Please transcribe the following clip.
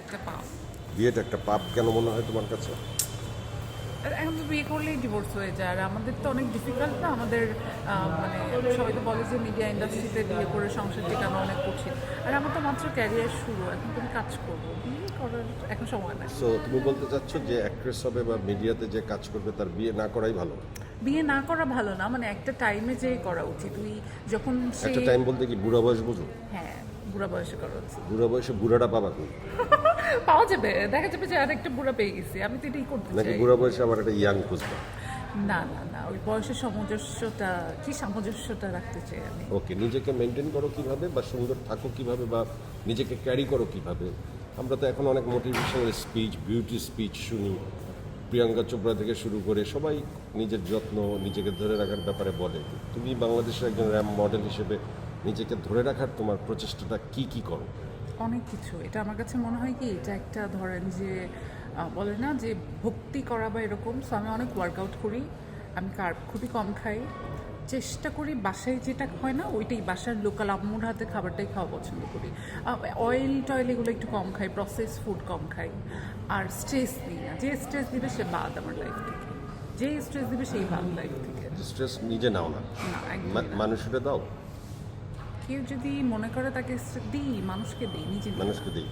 একটা পাপ। বিয়েটা একটা পাপ কেন মনে হয় তোমার কাছে? আর এখন তো বিয়ে করলেই ডিভোর্স হয়ে যায়, আর আমাদের তো অনেক ডিফিকাল্ট না আমাদের, মানে সবাই তো বলে যে মিডিয়া ইন্ডাস্ট্রিতে বিয়ে করে সংসার টিকানো অনেক কঠিন। আর আমার তো মাত্র ক্যারিয়ার শুরু, এখন তুমি কাজ করবো, বিয়ে করার এখন সময় নাই। সো তুমি বলতে চাচ্ছ যে অ্যাক্ট্রেস হবে বা মিডিয়াতে যে কাজ করবে তার বিয়ে না করাই ভালো? বিয়ে না করা ভালো না, মানে একটা টাইমে যে করা উচিত। তুই যখন একটা টাইম বলতে কি বুড়া বয়স বুঝো? হ্যাঁ, বুড়া বয়সে করা উচিত। বুড়া বয়সে বুড়াটা পাবা কই? পাওয়া যাবে, দেখা যাবে যে আর একটা বুড়া পেয়ে গেছি, আমি তো এটাই করতে নাকি চাই। বুড়া বয়সে আবার একটা ইয়াং খুঁজবা? না না না, ওই বয়সের সামঞ্জস্যটা রাখতে চাই আমি। ওকে, নিজেকে মেনটেন করো কিভাবে বা সুন্দর থাকো কিভাবে বা নিজেকে ক্যারি করো কিভাবে? আমরা তো এখন অনেক মোটিভেশনাল স্পিচ, বিউটি স্পিচ শুনি, প্রিয়াঙ্কা চোপড়া থেকে শুরু করে সবাই নিজের যত্ন, নিজেকে ধরে রাখার ব্যাপারে বলে। তুমি বাংলাদেশের একজন র্যাম মডেল হিসেবে নিজেকে ধরে রাখার তোমার প্রচেষ্টাটা কি করো? অনেক কিছু, এটা আমার কাছে মনে হয় কি, এটা একটা ধরেন যে বলে না যে ভক্তি করা বা এরকম। সো আমি অনেক ওয়ার্কআউট করি, আমি কার্ব খুবই কম খাই, চেষ্টা করি বাসায় যেটা হয় না ওইটাই, বাসার লোকাল আম্মুর হাতে খাবারটাই খাওয়া পছন্দ করি। অয়েল এগুলো একটু কম খাই, প্রসেস ফুড কম খাই, আর স্ট্রেস নিই না। যে স্ট্রেস দিবে সে বাদ আমার লাইফ থেকে, যে স্ট্রেস দিবে সেই বাদ লাইফ থেকে। স্ট্রেস নিজে নাও না, না, একদম না। মানুষকে দাও? কেউ যদি মনে করে তাকে দিই, মানুষকে দিই, নিজে নিই না। মানুষকে দিই।